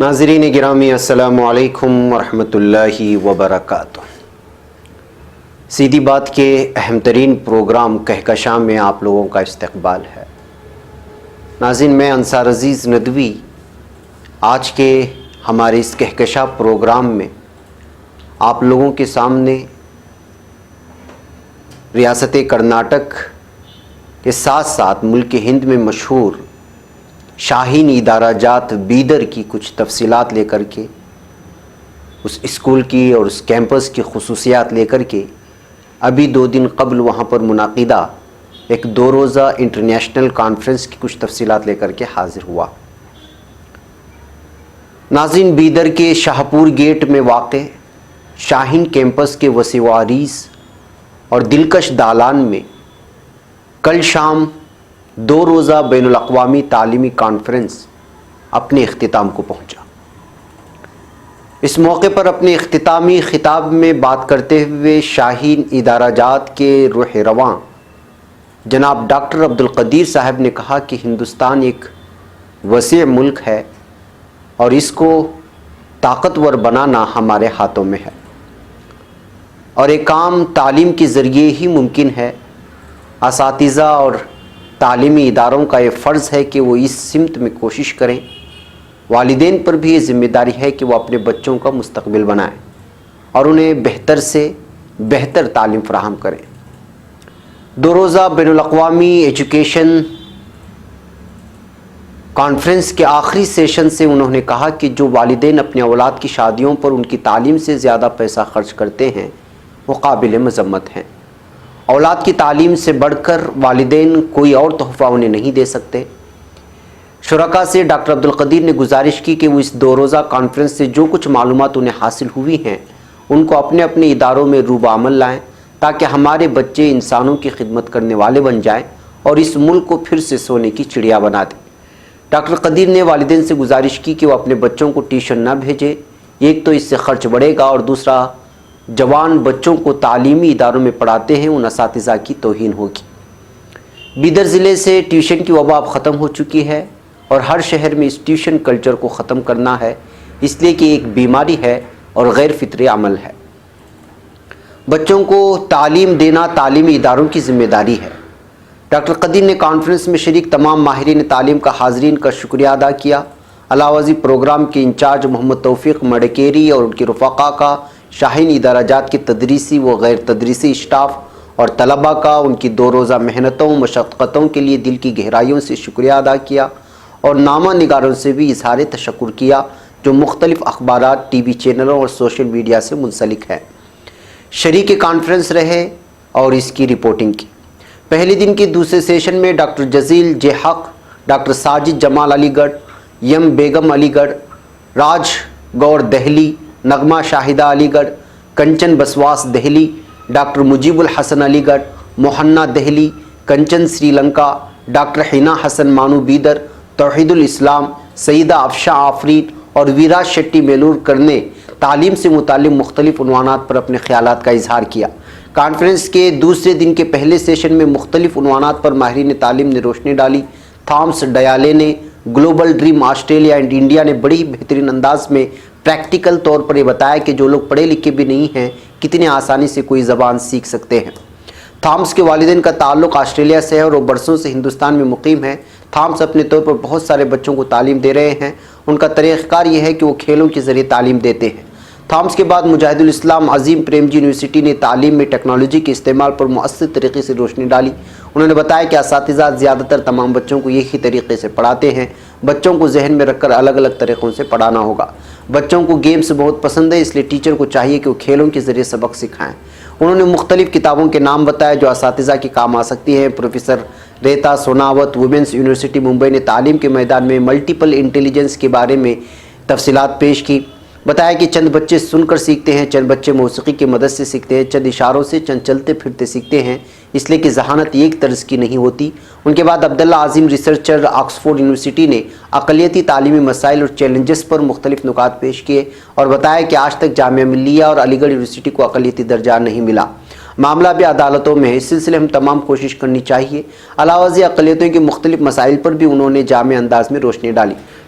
ناظرین گرامی السلام علیکم ورحمۃ اللہ وبرکاتہ۔ سیدھی بات کے اہم ترین پروگرام کہکشاں میں آپ لوگوں کا استقبال ہے۔ ناظرین، میں انصار عزیز ندوی آج کے ہمارے اس کہکشاں پروگرام میں آپ لوگوں کے سامنے ریاست کرناٹک کے ساتھ ساتھ ملک ہند میں مشہور شاہین ادارہ جات بیدر کی کچھ تفصیلات لے کر کے، اس اسکول کی اور اس کیمپس کی خصوصیات لے کر کے، ابھی 2 دن قبل وہاں پر منعقدہ ایک 2 روزہ انٹرنیشنل کانفرنس کی کچھ تفصیلات لے کر کے حاضر ہوا۔ ناظرین، بیدر کے شاہپور گیٹ میں واقع شاہین کیمپس کے وسیع و عریض اور دلکش دالان میں کل شام 2 روزہ بین الاقوامی تعلیمی کانفرنس اپنے اختتام کو پہنچا۔ اس موقع پر اپنے اختتامی خطاب میں بات کرتے ہوئے شاہین ادارہ جات کے روح رواں جناب ڈاکٹر عبدالقدیر صاحب نے کہا کہ ہندوستان ایک وسیع ملک ہے اور اس کو طاقتور بنانا ہمارے ہاتھوں میں ہے، اور ایک کام تعلیم کے ذریعے ہی ممکن ہے۔ اساتذہ اور تعلیمی اداروں کا یہ فرض ہے کہ وہ اس سمت میں کوشش کریں۔ والدین پر بھی یہ ذمہ داری ہے کہ وہ اپنے بچوں کا مستقبل بنائیں اور انہیں بہتر سے بہتر تعلیم فراہم کریں۔ 2 روزہ بین الاقوامی ایجوکیشن کانفرنس کے آخری سیشن سے انہوں نے کہا کہ جو والدین اپنے اولاد کی شادیوں پر ان کی تعلیم سے زیادہ پیسہ خرچ کرتے ہیں وہ قابل مذمت ہیں۔ اولاد کی تعلیم سے بڑھ کر والدین کوئی اور تحفہ انہیں نہیں دے سکتے۔ شرکاء سے ڈاکٹر عبدالقدیر نے گزارش کی کہ وہ اس 2 روزہ کانفرنس سے جو کچھ معلومات انہیں حاصل ہوئی ہیں ان کو اپنے اپنے اداروں میں روب عمل لائیں تاکہ ہمارے بچے انسانوں کی خدمت کرنے والے بن جائیں اور اس ملک کو پھر سے سونے کی چڑیا بنا دیں۔ ڈاکٹر قدیر نے والدین سے گزارش کی کہ وہ اپنے بچوں کو ٹیوشن نہ بھیجیں، ایک تو اس سے خرچ بڑھے گا اور دوسرا جوان بچوں کو تعلیمی اداروں میں پڑھاتے ہیں ان اساتذہ کی توہین ہوگی۔ بیدر ضلع سے ٹیوشن کی وبا اب ختم ہو چکی ہے اور ہر شہر میں اس ٹیوشن کلچر کو ختم کرنا ہے، اس لیے کہ ایک بیماری ہے اور غیر فطری عمل ہے۔ بچوں کو تعلیم دینا تعلیمی اداروں کی ذمہ داری ہے۔ ڈاکٹر قدیر نے کانفرنس میں شریک تمام ماہرین تعلیم کا حاضرین کا شکریہ ادا کیا۔ علاوہ ازیں پروگرام کے انچارج محمد توفیق مڈکیری اور ان کے رفقا کا شاہین ادارہ جات کے تدریسی و غیر تدریسی اسٹاف اور طلباء کا ان کی 2 روزہ محنتوں مشقتوں کے لیے دل کی گہرائیوں سے شکریہ ادا کیا اور نامہ نگاروں سے بھی اظہار تشکر کیا جو مختلف اخبارات، ٹی وی چینلوں اور سوشل میڈیا سے منسلک ہیں، شریک کانفرنس رہے اور اس کی رپورٹنگ کی۔ پہلے دن کے دوسرے سیشن میں ڈاکٹر جزیل جے حق، ڈاکٹر ساجد جمال علی گڑھ، یم بیگم علی گڑھ، راج گور دہلی، نغمہ شاہدہ علی گڑھ، کنچن بسواس دہلی، ڈاکٹر مجیب الحسن علی گڑھ، موہنا دہلی، کنچن سری لنکا، ڈاکٹر حنا حسن مانو بیدر، توحید الاسلام، سیدہ افشاں آفرین اور ویراج شیٹی میلورکر نے تعلیم سے متعلق مختلف عنوانات پر اپنے خیالات کا اظہار کیا۔ کانفرنس کے دوسرے دن کے پہلے سیشن میں مختلف عنوانات پر ماہرین تعلیم نے روشنی ڈالی۔ تھامس ڈیالے نے global dream Australia and India نے بڑی بہترین انداز میں پریکٹیکل طور پر یہ بتایا کہ جو لوگ پڑھے لکھے بھی نہیں ہیں کتنے آسانی سے کوئی زبان سیکھ سکتے ہیں۔ تھامس کے والدین کا تعلق آسٹریلیا سے ہے اور وہ برسوں سے ہندوستان میں مقیم ہے۔ تھامس اپنے طور پر بہت سارے بچوں کو تعلیم دے رہے ہیں۔ ان کا طریقہ کار یہ ہے کہ وہ کھیلوں کے ذریعے تعلیم دیتے ہیں۔ تھامس کے بعد مجاہد الاسلام عظیم پریم جی یونیورسٹی نے تعلیم میں ٹیکنالوجی کے استعمال پر مؤثر طریقے سے روشنی ڈالی۔ انہوں نے بتایا کہ اساتذہ زیادہ تر تمام بچوں کو یہی طریقے سے پڑھاتے ہیں۔ بچوں کو ذہن میں رکھ کر الگ الگ طریقوں سے پڑھانا ہوگا۔ بچوں کو گیمز بہت پسند ہے، اس لیے ٹیچر کو چاہیے کہ وہ کھیلوں کے ذریعے سبق سکھائیں۔ انہوں نے مختلف کتابوں کے نام بتائے جو اساتذہ کے کام آ سکتی ہیں۔ پروفیسر ریتا سوناوت وومنس یونیورسٹی ممبئی نے تعلیم کے میدان میں ملٹیپل انٹیلیجنس کے بارے میں تفصیلات پیش کی۔ بتایا کہ چند بچے سن کر سیکھتے ہیں، چند بچے موسیقی کی مدد سے سیکھتے ہیں، چند اشاروں سے، چند چلتے پھرتے سیکھتے ہیں، اس لیے کہ ذہانت ایک طرز کی نہیں ہوتی۔ ان کے بعد عبداللہ عظیم ریسرچر آکسفورڈ یونیورسٹی نے اقلیتی تعلیمی مسائل اور چیلنجز پر مختلف نکات پیش کیے اور بتایا کہ آج تک جامعہ ملیہ اور علی گڑھ یونیورسٹی کو اقلیتی درجہ نہیں ملا۔ معاملہ بھی عدالتوں میں ہے، اس سلسلے ہم تمام کوشش کرنی چاہیے۔ علاوہ ازیں اقلیتوں کے مختلف مسائل پر بھی انہوں نے جامع انداز میں روشنی ڈالی۔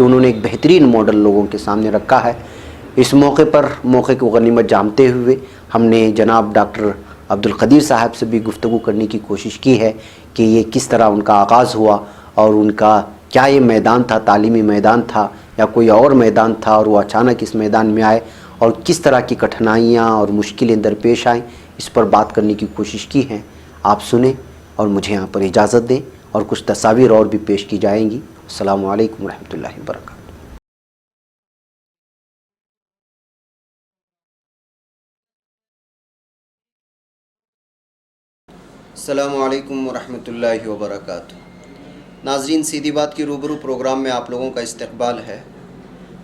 کہ انہوں نے ایک بہترین ماڈل لوگوں کے سامنے رکھا ہے۔ اس موقع کو غنیمت جانتے ہوئے ہم نے جناب ڈاکٹر عبدالقدیر صاحب سے بھی گفتگو کرنے کی کوشش کی ہے کہ یہ کس طرح ان کا آغاز ہوا اور ان کا کیا یہ میدان تھا، تعلیمی میدان تھا یا کوئی اور میدان تھا، اور وہ اچانک اس میدان میں آئے اور کس طرح کی کٹھنائیاں اور مشکلیں درپیش آئیں، اس پر بات کرنے کی کوشش کی ہے۔ آپ سنیں اور مجھے یہاں پر اجازت دیں، اور کچھ تصاویر اور بھی پیش کی جائیں گی۔ السلام علیکم ورحمۃ اللہ وبرکاتہ۔ السلام علیکم ورحمۃ اللہ وبرکاتہ۔ ناظرین، سیدھی بات کی روبرو پروگرام میں آپ لوگوں کا استقبال ہے۔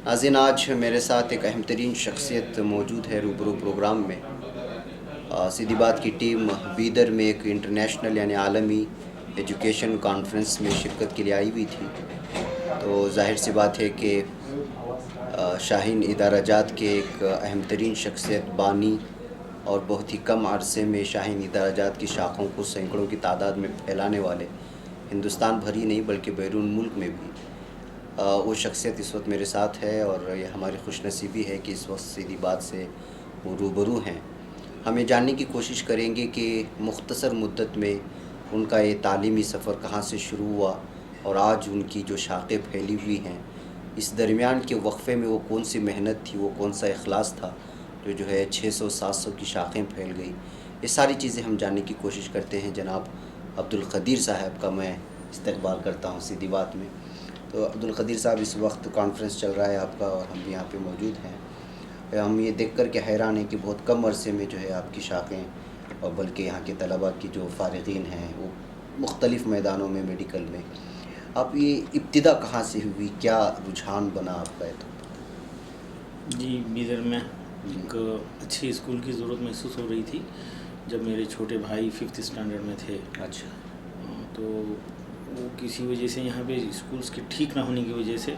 ناظرین، آج میرے ساتھ ایک اہم ترین شخصیت موجود ہے روبرو پروگرام میں۔ سیدھی بات کی ٹیم بیدر میں ایک انٹرنیشنل یعنی عالمی ایجوکیشن کانفرنس میں شرکت کے لیے آئی ہوئی تھی، تو ظاہر سی بات ہے کہ شاہین ادارہ جات کے ایک اہم ترین شخصیت، بانی، اور بہت ہی کم عرصے میں شاہین ادارہ جات کی شاخوں کو سینکڑوں کی تعداد میں پھیلانے والے، ہندوستان بھر ہی نہیں بلکہ بیرون ملک میں بھی وہ شخصیت اس وقت میرے ساتھ ہے، اور یہ ہماری خوش نصیبی ہے کہ اس وقت سیدھی بات سے وہ روبرو ہیں۔ ہم یہ جاننے کی کوشش کریں گے کہ مختصر مدت میں ان کا یہ تعلیمی سفر کہاں سے شروع ہوا اور آج ان کی جو شاخیں پھیلی ہوئی ہیں، اس درمیان کے وقفے میں وہ کون سی محنت تھی، وہ کون سا اخلاص تھا جو ہے 600-700 کی شاخیں پھیل گئی۔ یہ ساری چیزیں ہم جاننے کی کوشش کرتے ہیں۔ جناب عبدالقدیر صاحب کا میں استقبال کرتا ہوں سیدھی بات میں۔ تو عبدالقدیر صاحب، اس وقت کانفرنس چل رہا ہے آپ کا اور ہم بھی یہاں پہ موجود ہیں۔ ہم یہ دیکھ کر کے حیران ہیں کہ بہت کم عرصے میں جو ہے آپ کی شاخیں، اور بلکہ یہاں کے طلباء کی جو فارغین ہیں وہ مختلف میدانوں میں، میڈیکل میں، آپ یہ ابتدا کہاں سے ہوئی، کیا رجحان بنا آپ کا؟ جی، بیدر میں ایک اچھی اسکول کی ضرورت محسوس ہو رہی تھی جب میرے چھوٹے بھائی 5th اسٹینڈرڈ میں تھے۔ اچھا۔ تو وہ کسی وجہ سے یہاں پہ اسکولس کے ٹھیک نہ ہونے کی وجہ سے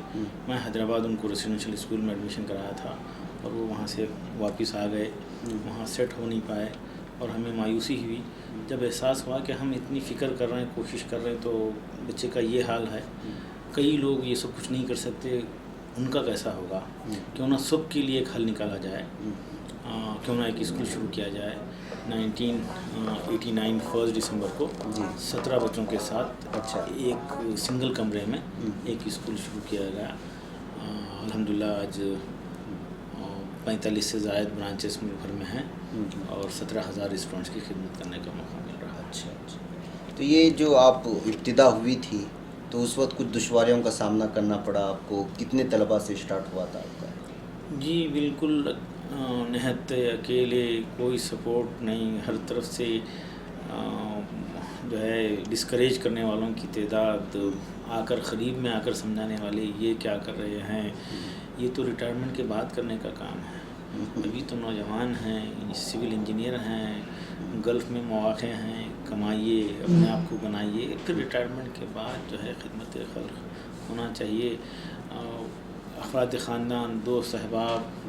میں حیدرآباد ان کو ریزیڈینشیل اسکول میں ایڈمیشن کرایا تھا، اور وہ وہاں سے واپس آ گئے، وہاں سیٹ ہو نہیں پائے، اور ہمیں مایوسی ہوئی جب احساس ہوا کہ ہم اتنی فکر کر رہے ہیں، کوشش کر رہے ہیں، تو بچے کا یہ حال ہے۔ کئی لوگ یہ سب کچھ نہیں کر سکتے، ان کا کیسا ہوگا؟ کیوں نہ سب کے لیے ایک حل نکالا جائے، کیوں نہ ایک اسکول شروع کیا جائے۔ 1989 1 دسمبر کو 17 بچوں کے ساتھ ایک سنگل کمرے میں ایک اسکول شروع کیا گیا۔ الحمدللہ آج 45 سے زائد برانچز ملک بھر میں ہیں، اور 17,000 اسٹوڈنٹس کی خدمت کرنے کا موقع مل رہا ہے۔ اچھا۔ تو یہ جو آپ ابتدا ہوئی تھی تو اس وقت کچھ دشواریوں کا سامنا کرنا پڑا آپ کو؟ کتنے طلباء سے اسٹارٹ ہوا تھا آپ کا؟ جی بالکل، نہایت اکیلے، کوئی سپورٹ نہیں، ہر طرف سے جو ہے ڈسکریج کرنے والوں کی تعداد، آ کر قریب میں آ کر سمجھانے والے یہ کیا کر رہے ہیں، یہ تو ریٹائرمنٹ کے بعد کرنے کا کام ہے، ابھی تو نوجوان ہیں، سول انجینئر ہیں، گلف میں مواقع ہیں، کمائیے، اپنے آپ کو بنائیے، پھر ریٹائرمنٹ کے بعد جو ہے خدمت خلق ہونا چاہیے۔ افراد خاندان، دوست احباب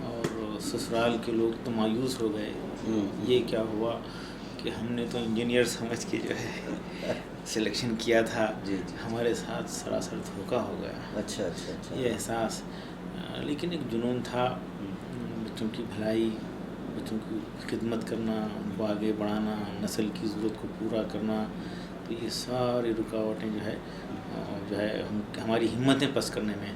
اور سسرال کے لوگ تو مایوس ہو گئے، یہ کیا ہوا کہ ہم نے تو انجینئر سمجھ کے جو ہے سلیکشن کیا تھا، ہمارے ساتھ سراسر دھوکہ ہو گیا۔ اچھا۔ یہ احساس، لیکن ایک جنون تھا، بچوں کی بھلائی، بچوں کی خدمت کرنا، ان کو آگے بڑھانا، نسل کی ضرورت کو پورا کرنا، تو یہ ساری رکاوٹیں جو ہے ہماری ہمتیں پست کرنے میں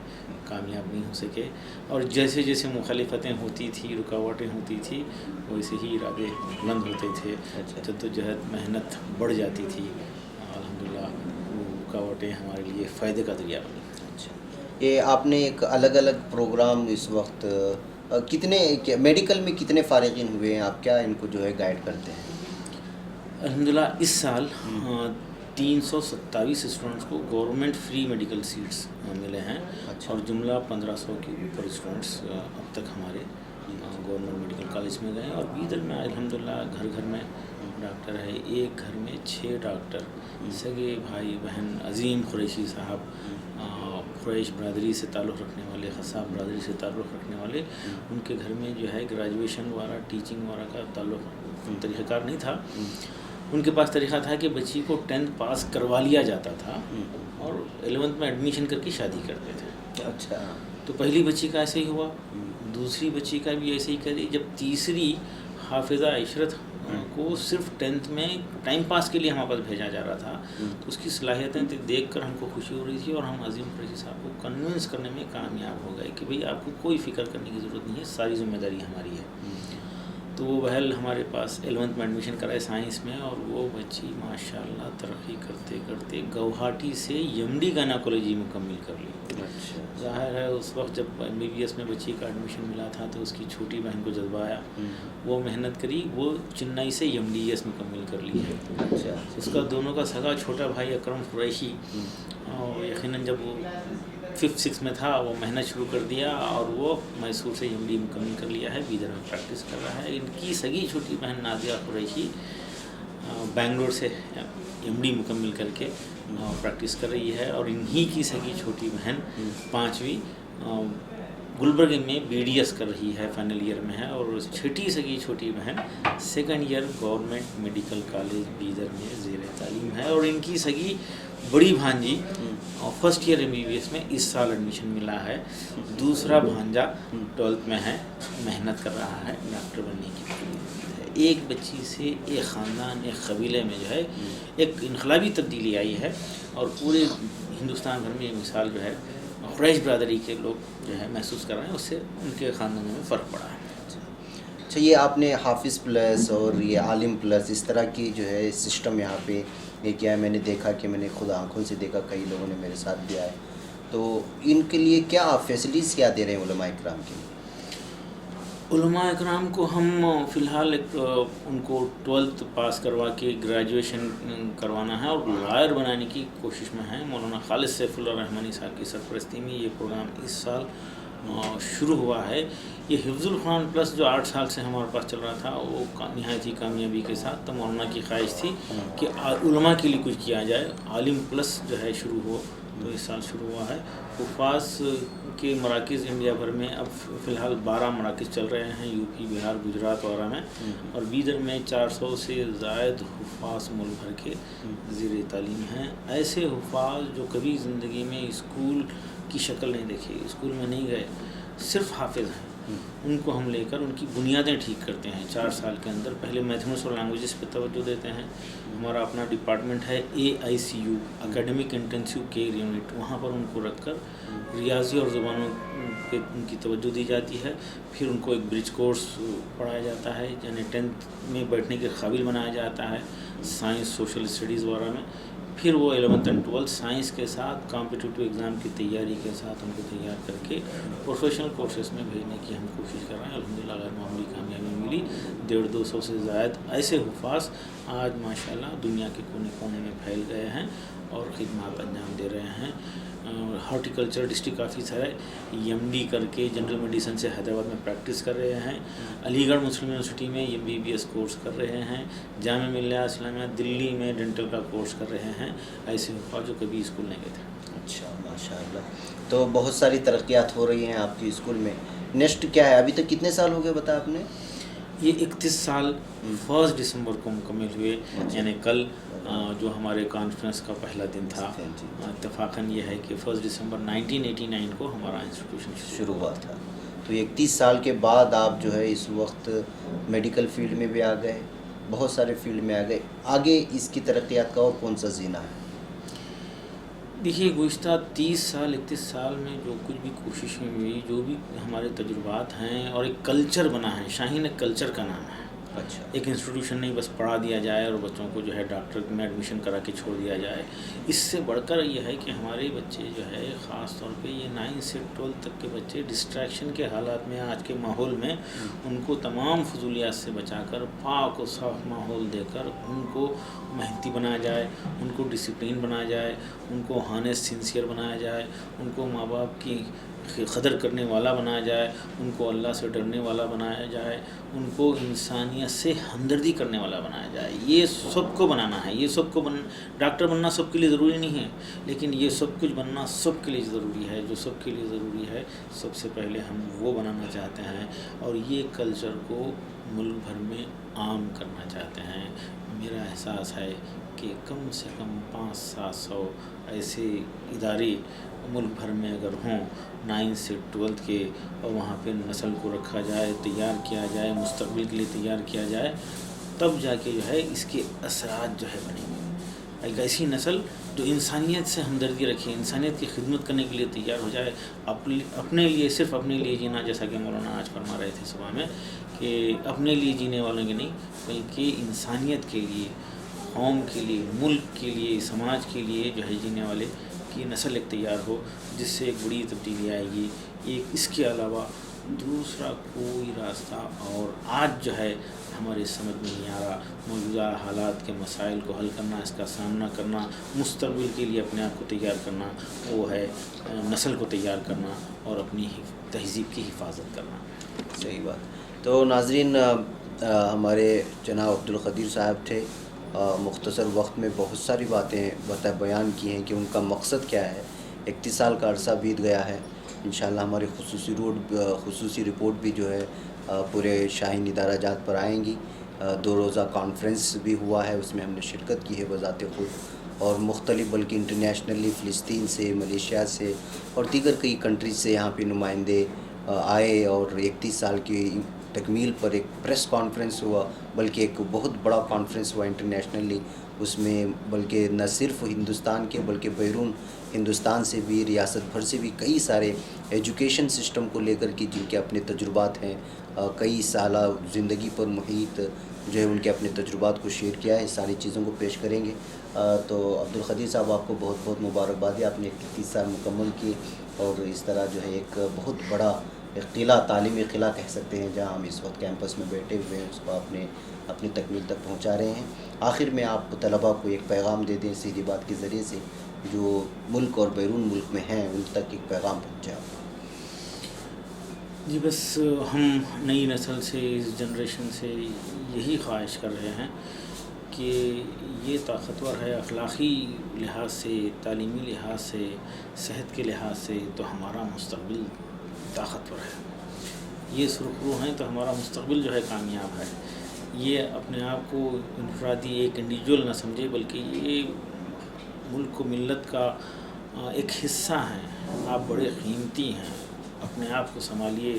کامیاب نہیں ہو سکے، اور جیسے جیسے مخالفتیں ہوتی تھی، رکاوٹیں ہوتی تھی، ویسے ہی ارادے بلند ہوتے تھے، جدوجہد محنت بڑھ جاتی تھی، الحمدللہ وہ رکاوٹیں ہمارے لیے فائدے کا ذریعہ بنی۔ اچھا، یہ آپ نے ایک الگ الگ پروگرام اس وقت کتنے میڈیکل میں کتنے فارغین ہوئے ہیں آپ؟ کیا ان کو جو ہے گائیڈ کرتے ہیں؟ الحمدللہ اس سال 327 اسٹوڈنٹس کو گورنمنٹ فری میڈیکل سیٹس ملے ہیں، اور جملہ 1500 کے اوپر اسٹوڈنٹس اب تک ہمارے گورنمنٹ میڈیکل کالج میں گئے، اور بیدر میں الحمدللہ گھر گھر میں ڈاکٹر ہے، ایک گھر میں 6 ڈاکٹر، سگے بھائی بہن، عظیم قریشی صاحب، قریش برادری سے تعلق رکھنے والے، خصاب برادری سے تعلق رکھنے والے، ان کے گھر میں جو ہے گریجویشن وغیرہ، ٹیچنگ وغیرہ کا تعلق طریقہ کار نہیں تھا، ان کے پاس طریقہ تھا کہ بچی کو 10th پاس کروا لیا جاتا تھا اور 11th میں ایڈمیشن کر کے شادی کرتے تھے. اچھا. تو پہلی بچی کا ایسے ہی ہوا, دوسری بچی کا بھی ایسے ہی کری. جب تیسری حافظہ عشرت کو صرف 10th میں ٹائم پاس کے لیے ہمارے پاس بھیجا جا رہا تھا, تو اس کی صلاحیتیں دیکھ کر ہم کو خوشی ہو رہی تھی, اور ہم عظیم قریشی صاحب کو کنونس کرنے میں کامیاب ہو گئے کہ بھئی آپ کو کوئی فکر کرنے کی ضرورت نہیں ہے, ساری ذمہ داری ہماری ہے. تو وہ بہل ہمارے پاس 11th میں ایڈمیشن کرائے سائنس میں, اور وہ بچی ماشاءاللہ ترقی کرتے کرتے گوہاٹی سے MD گائنیکالوجی مکمل کر لی. اچھا. ظاہر ہے اس وقت جب MBBS میں بچی کا ایڈمیشن ملا تھا تو اس کی چھوٹی بہن کو جذبہ آیا, وہ محنت کری, وہ چنئی سے MDS مکمل کر لی ہے. اچھا. اس کا دونوں کا سگا چھوٹا بھائی اکرم قریشی, اور یقیناً جب وہ 5th 6th میں تھا وہ محنت شروع کر دیا, اور وہ میسور سے MD مکمل کر لیا ہے, بیدر میں پریکٹس کر رہا ہے. ان کی سگی چھوٹی بہن نادیہ قریشی بنگلور سے MD مکمل کر کے پریکٹس کر رہی ہے, اور انہی کی سگی چھوٹی بہن 5ویں گلبرگ میں BDS کر رہی ہے, فائنل ایئر میں ہے, اور چھٹی سگی چھوٹی بہن 2nd year government medical college Bidar میں زیر تعلیم ہے, اور ان کی سگی بڑی بھانجی 1st ایئر MBBS میں اس سال ایڈمیشن ملا ہے. دوسرا بھانجا 12th میں ہے, محنت کر رہا ہے ڈاکٹر بننے کی. ایک بچی سے ایک خاندان, ایک قبیلے میں جو ہے ایک انقلابی تبدیلی آئی ہے, اور پورے ہندوستان بھر میں یہ مثال جو ہے قریش برادری کے لوگ جو ہے محسوس کر رہے ہیں, اس سے ان کے خاندانوں میں فرق پڑا ہے. اچھا, یہ آپ نے حافظ پلس اور یہ عالم پلس اس طرح کی جو ہے سسٹم یہاں پہ یہ کیا ہے, میں نے دیکھا کہ میں نے خود آنکھوں سے دیکھا, کئی لوگوں نے میرے ساتھ بھی آئے, تو ان کے لیے کیا آپ فیسلٹیز کیا دے رہے ہیں علماء اکرام کے لیے؟ علماء اکرام کو ہم فی الحال ان کو 12th پاس کروا کے گریجویشن کروانا ہے اور لائر بنانے کی کوشش میں ہیں. مولانا خالد سیف اللہ رحمانی صاحب کی سرپرستی میں یہ پروگرام اس سال شروع ہوا ہے. یہ حفظ القرآن پلس جو 8 سال سے ہمارے پاس چل رہا تھا وہ نہایت ہی کامیابی کے ساتھ, تو مولانا کی خواہش تھی کہ علماء کے لیے کچھ کیا جائے. عالم پلس جو ہے شروع ہو, تو اس سال شروع ہوا ہے. حفاظ کے مراکز انڈیا بھر میں اب فی الحال 12 مراکز چل رہے ہیں, UP, بہار, گجرات وغیرہ میں, اور بیدر میں 400 سے زائد حفاظ ملک بھر کے زیر تعلیم ہیں. ایسے حفاظ جو کبھی زندگی میں اسکول کی شکل نہیں دیکھی, اسکول میں نہیں گئے, صرف حافظ ہیں, ان کو ہم لے کر ان کی بنیادیں ٹھیک کرتے ہیں 4 سال کے اندر. پہلے میتھمیٹکس اور لینگویجز پہ توجہ دیتے ہیں. ہمارا اپنا ڈپارٹمنٹ ہے AICU, اکیڈمک انٹینسیو کیئر یونٹ, وہاں پر ان کو رکھ کر ریاضی اور زبانوں پہ ان کی توجہ دی جاتی ہے. پھر ان کو ایک برج کورس پڑھایا جاتا ہے, یعنی 10th میں بیٹھنے کے قابل بنایا جاتا ہے سائنس, سوشل اسٹڈیز وغیرہ میں. پھر وہ 11th and 12th سائنس کے ساتھ کمپٹیٹیو ایگزام کی تیاری کے ساتھ ان کو تیار کر کے پروفیشنل کورسز میں بھیجنے کی ہم کوشش کر رہے ہیں. الحمدللہ غیر معمولی کامیابی ملی. 150-200 سے زائد ایسے حفاظ آج ماشاءاللہ دنیا کے کونے کونے میں پھیل گئے ہیں اور خدمات انجام دے رہے ہیں. ہارٹیکلچر ڈسٹرکٹ آفیسر ہے, MD کر کے جنرل میڈیسن سے حیدرآباد میں پریکٹس کر رہے ہیں. علی گڑھ مسلم یونیورسٹی میں MBBS کورس کر رہے ہیں. جامعہ ملیہ اسلامیہ دلی میں ڈینٹل کا کورس کر رہے ہیں. ایسے حفاظ جو کبھی اسکول نہیں گئے تھے. اچھا, ماشاء اللہ. تو بہت ساری ترقیات ہو رہی ہیں آپ کے اسکول میں. نیکسٹ کیا ہے؟ ابھی تک کتنے سال ہو گئے بتایا آپ نے؟ یہ 31 سال 1 دسمبر کو مکمل ہوئے, یعنی کل جو ہمارے کانفرنس کا پہلا دن تھا. اتفاقاً یہ ہے کہ 1 دسمبر 1989 کو ہمارا انسٹیٹیوشن شروع ہوا تھا. تو 31 سال کے بعد آپ جو ہے اس وقت میڈیکل فیلڈ میں بھی آ گئے, بہت سارے فیلڈ میں آ گئے. آگے اس کی ترقیات کا اور کون سا زینہ ہے؟ دیکھیے, گزشتہ 31 سال میں جو کچھ بھی کوششیں ہوئی, جو بھی ہمارے تجربات ہیں, اور ایک کلچر بنا ہے. شاہین ایک کلچر کا نام ہے. اچھا. ایک انسٹیٹیوشن نہیں بس پڑھا دیا جائے اور بچوں کو جو ہے ڈاکٹر میں ایڈمیشن کرا کے چھوڑ دیا جائے. اس سے بڑھ کر یہ ہے کہ ہمارے بچے جو ہے خاص طور پہ یہ 9 سے 12 تک کے بچے ڈسٹریکشن کے حالات میں, آج کے ماحول میں ان کو تمام فضولیات سے بچا کر پاک و صاف ماحول دے کر ان کو محنتی بنایا جائے, ان کو ڈسپلن بنایا جائے, ان کو ہانیسٹ سنسیئر بنایا جائے, ان کو ماں باپ کی قدر کرنے والا بنایا جائے, ان کو اللہ سے ڈرنے والا بنایا جائے, ان کو انسانیت سے ہمدردی کرنے والا بنایا جائے. یہ سب کو بنانا ہے. یہ سب کو ڈاکٹر بننا سب کے لیے ضروری نہیں ہے, لیکن یہ سب کچھ بننا سب کے لیے ضروری ہے. جو سب کے لیے ضروری ہے سب سے پہلے ہم وہ بنانا چاہتے ہیں, اور یہ کلچر کو ملک بھر میں عام کرنا چاہتے ہیں. میرا احساس ہے کہ کم سے کم 500-700 ایسے ادارے ملک بھر میں اگر ہوں 9 سے 12 کے، اور وہاں پہ نسل کو رکھا جائے، تیار کیا جائے، مستقبل کے لیے تیار کیا جائے، تب جا کے جو ہے اس کے اثرات جو ہے بنیں گے. ایک ایسی نسل جو انسانیت سے ہمدردی رکھے، انسانیت کی خدمت کرنے کے لیے تیار ہو جائے، اپنے لیے، صرف اپنے لیے جینا، جیسا کہ مولانا آج فرما رہے تھے صبح میں کہ اپنے لیے جینے والوں کے نہیں، بلکہ انسانیت کے لیے، قوم کے لیے، ملک کے لیے، سماج کے لیے جو ہے جینے والے کی نسل ایک تیار ہو، جس سے ایک بڑی تبدیلی آئے گی. ایک اس کے علاوہ دوسرا کوئی راستہ اور آج جو ہے ہمارے سمجھ میں نہیں آ رہا. موجودہ حالات کے مسائل کو حل کرنا، اس کا سامنا کرنا، مستقبل کے لیے اپنے آپ کو تیار کرنا، وہ ہے نسل کو تیار کرنا اور اپنی تہذیب کی حفاظت کرنا. صحیح بات. تو ناظرین، ہمارے جناب عبدالقدیر صاحب تھے. مختصر وقت میں بہت ساری باتیں بیان کی ہیں کہ ان کا مقصد کیا ہے. 31 سال کا عرصہ بیت گیا ہے. انشاءاللہ ہماری خصوصی رپورٹ بھی جو ہے پورے شاہین ادارہ جات پر آئیں گی. 2 روزہ کانفرنس بھی ہوا ہے، اس میں ہم نے شرکت کی ہے بذات خود، اور مختلف بلکہ انٹرنیشنلی فلسطین سے، ملیشیا سے اور دیگر کئی کنٹریز سے یہاں پہ نمائندے آئے، اور 31 سال کی تکمیل پر ایک پریس کانفرنس ہوا، بلکہ ایک بہت بڑا کانفرنس ہوا انٹرنیشنلی. اس میں بلکہ نہ صرف ہندوستان کے بلکہ بیرون ہندوستان سے بھی، ریاست بھر سے بھی کئی سارے ایجوکیشن سسٹم کو لے کر کے جن کے اپنے تجربات ہیں، کئی سالہ زندگی پر محیط جو ہے ان کے اپنے تجربات کو شیئر کیا ہے. ساری چیزوں کو پیش کریں گے. تو عبدالقدیر صاحب، آپ کو بہت بہت مبارکباد ہے. آپ نے 31 سال مکمل کی، اور اس طرح جو ہے ایک بہت بڑا قلعہ، تعلیمی قلعہ کہہ سکتے ہیں، جہاں ہم اس وقت کیمپس میں بیٹھے ہوئے ہیں، اس کو آپ نے اپنی تکمیل تک پہنچا رہے ہیں. آخر میں آپ طلباء کو ایک پیغام دے دیں سیدھی بات کے ذریعے سے، جو ملک اور بیرون ملک میں ہیں ان تک ایک پیغام پہنچے آپ. جی، بس ہم نئی نسل سے، اس جنریشن سے یہی خواہش کر رہے ہیں کہ یہ طاقتور ہے. اخلاقی لحاظ سے، تعلیمی لحاظ سے، صحت کے لحاظ سے تو ہمارا مستقبل طاقتور ہے. یہ سرخرو ہیں تو ہمارا مستقبل جو ہے کامیاب ہے. یہ اپنے آپ کو انفرادی ایک انڈیویجول نہ سمجھے، بلکہ یہ ملک و ملت کا ایک حصہ ہیں. آپ بڑے قیمتی ہیں. اپنے آپ کو سنبھالیے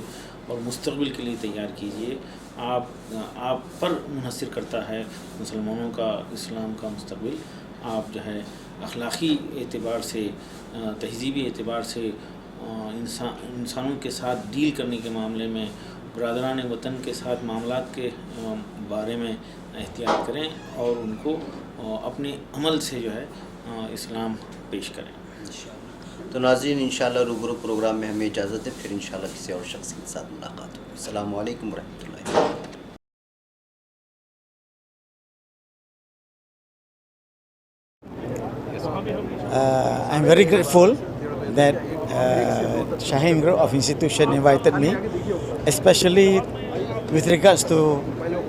اور مستقبل کے لیے تیار کیجیے. آپ پر منحصر کرتا ہے مسلمانوں کا، اسلام کا مستقبل. آپ جو ہے اخلاقی اعتبار سے، تہذیبی اعتبار سے، انسانوں کے ساتھ ڈیل کرنے کے معاملے میں، برادران وطن کے ساتھ معاملات کے بارے میں احتیاط کریں، اور ان کو اپنے عمل سے جو ہے اسلام پیش کریں. تو ناظرین، انشاءاللہ روبرو پروگرام میں ہمیں اجازت ہے، پھر انشاءاللہ کسی اور شخص کے ساتھ ملاقات ہوگی. السلام علیکم ورحمۃ اللہ. I'm very grateful that Shaheen Group of Institution invited me, especially with regards to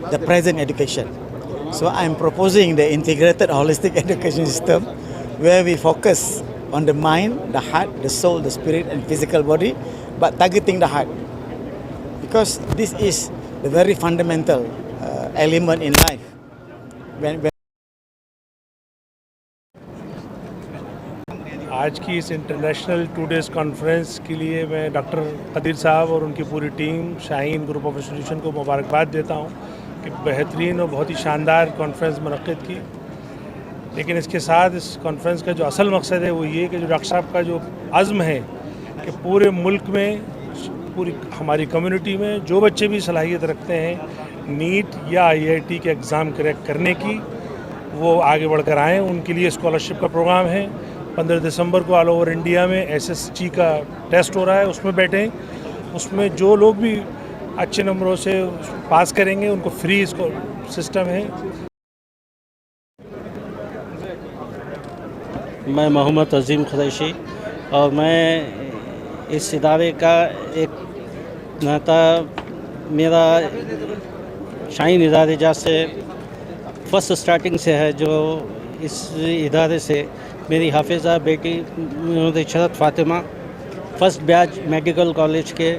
the present education. So I'm proposing the integrated holistic education system where we focus on the mind, the heart, the soul, the spirit and physical body, but targeting the heart. Because this is the very fundamental element in life. آج کی اس international 2 days conference کے لیے میں doctor قدیر صاحب اور ان کی پوری team, Shaheen group of institution کو مبارکباد دیتا ہوں کہ بہترین اور بہت ہی شاندار کانفرنس منعقد کی. لیکن اس کے ساتھ اس کانفرنس کا جو اصل مقصد ہے وہ یہ کہ جو ڈاکٹر صاحب کا جو عزم ہے کہ پورے ملک میں، پوری ہماری کمیونٹی میں جو بچے بھی صلاحیت رکھتے ہیں نیٹ یا IIT کے ایگزام کریکٹ کرنے کی، وہ آگے بڑھ کر آئیں. ان کے لیے اسکالرشپ کا پروگرام ہے. 15 دسمبر کو آل اوور انڈیا میں SSG کا ٹیسٹ ہو رہا ہے، اس میں بیٹھیں. اس میں جو لوگ بھی اچھے نمبروں سے پاس کریں گے ان کو فری اس کو سسٹم ہے. میں محمد عظیم قریشی، اور میں اس ادارے کا ایک ناتا میرا شاہین ادارے جات سے فرسٹ سٹارٹنگ سے ہے. جو اس ادارے سے میری حافظہ بیٹی شرط Fatima first batch medical college کے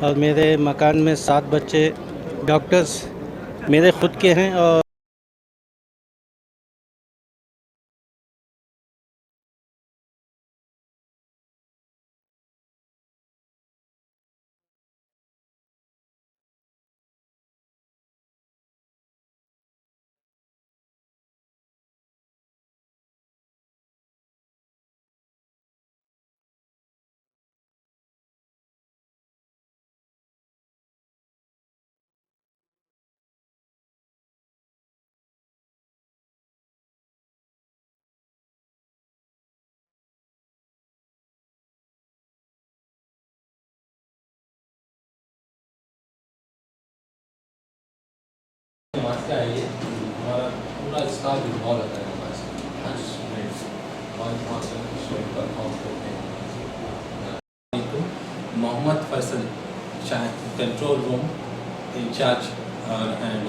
اور میرے مکان میں 7 بچے ڈاکٹرز میرے خود کے ہیں. اور ہمارا پورا اسٹاف انوالو ہوتا ہے ہمارے ساتھ. ہر اسٹوڈنٹ 1,000 اسٹوڈنٹ پرفارم کرتے ہیں. Muhammad Faisal control room incharge and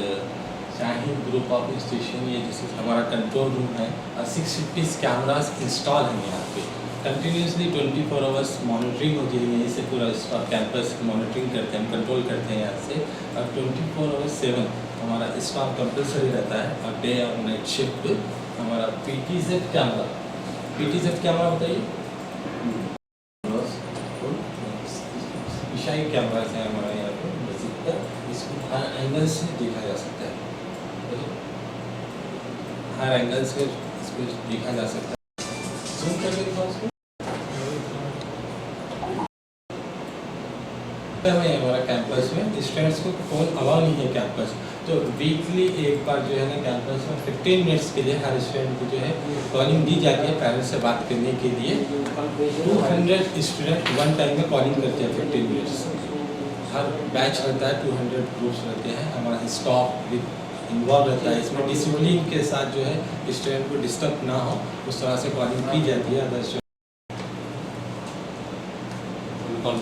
Shaheen group of institution, یہ جس ہمارا کنٹرول روم ہے. 650 کیمراز انسٹال ہیں یہاں پہ. کنٹینیوسلی 24 آورس مانیٹرنگ ہوتی ہے. یہیں سے پورا اسٹاف کیمپس مانیٹرنگ کرتے ہیں, ہم کنٹرول کرتے ہیں یہاں سے. اور 24/7 ہمارا اسٹاف کمپلسری رہتا ہے. اور ڈے اور نائٹ شفٹ ہمارا PTZ کیمرا بتائیے. عشائی کیمراز ہیں ہمارے یہاں پہ مسجد کا. اس کو ہر اینگل سے دیکھا جا سکتا ہے, ہر اینگل سے اس کو دیکھا جا سکتا ہے. زوم کر کے دکھاؤ اس کو. ہمارا کیمپس میں اسٹوڈنٹس کو فون الاؤ نہیں ہے کیمپس, تو ویکلی ایک بار جو ہے نا کیمپس میں 15 منٹس کے لیے ہر اسٹوڈنٹ کو جو ہے کالنگ دی جاتی ہے پیرنٹس سے بات کرنے کے لیے. 200 اسٹوڈنٹ ون ٹائم میں کالنگ کرتے ہیں 15 منٹس. ہر بیچ رہتا ہے, 200 گروپس رہتے ہیں. ہمارا اسٹاف انوالو رہتا ہے اس میں. ڈسپلن کے ساتھ جو ہے اسٹوڈنٹ کو ڈسٹرب نہ ہو اس طرح سے کالنگ کی جاتی ہے.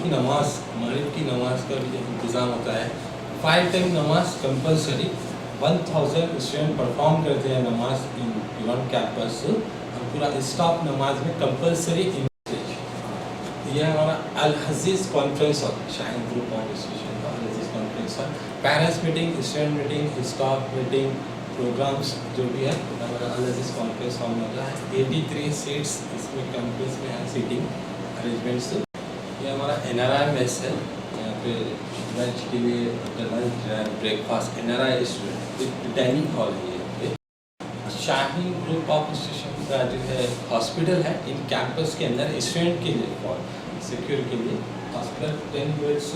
کی نماز, مغرب کی نماز کا بھی انتظام ہوتا ہے. 5 ٹائم نماز کمپلسری. 1000 اسٹوڈنٹ پرفارم کرتے ہیں نماز ان کیمپس. اور پورا اسٹاف نماز میں کمپلسری. یہ ہمارا الحزیز conference hall, Shaheen group of institution کا الحزیز conference hall. Parents meeting, student meeting, staff meeting, programmes جو بھی ہے ہمارا الحزیز کانفرنس ہال میں ہوتا ہے. 83 سیٹس اس میں کیمپس میں ہیں, سیٹنگ ارینجمنٹس. یہ ہمارا NRI میس ہے. یہاں پہ لنچ کے لیے lunch break fast NRI student dining hall ہے. یہاں پہ شاہین گروپ آف انسٹیٹیوشن کا جو ہے ہاسپٹل ہے ان کیمپس کے اندر اسٹوڈنٹ کے لیے فار سیکیور کے لیے. Hospital 10 beds.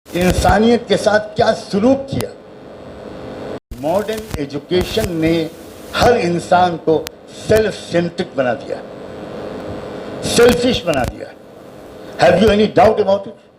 انسانیت کے ساتھ کیا سلوک کیا. ماڈرن ایجوکیشن نے ہر انسان کو سیلف سینٹرک بنا دیا, سیلفش بنا دیا. Have you any doubt about it?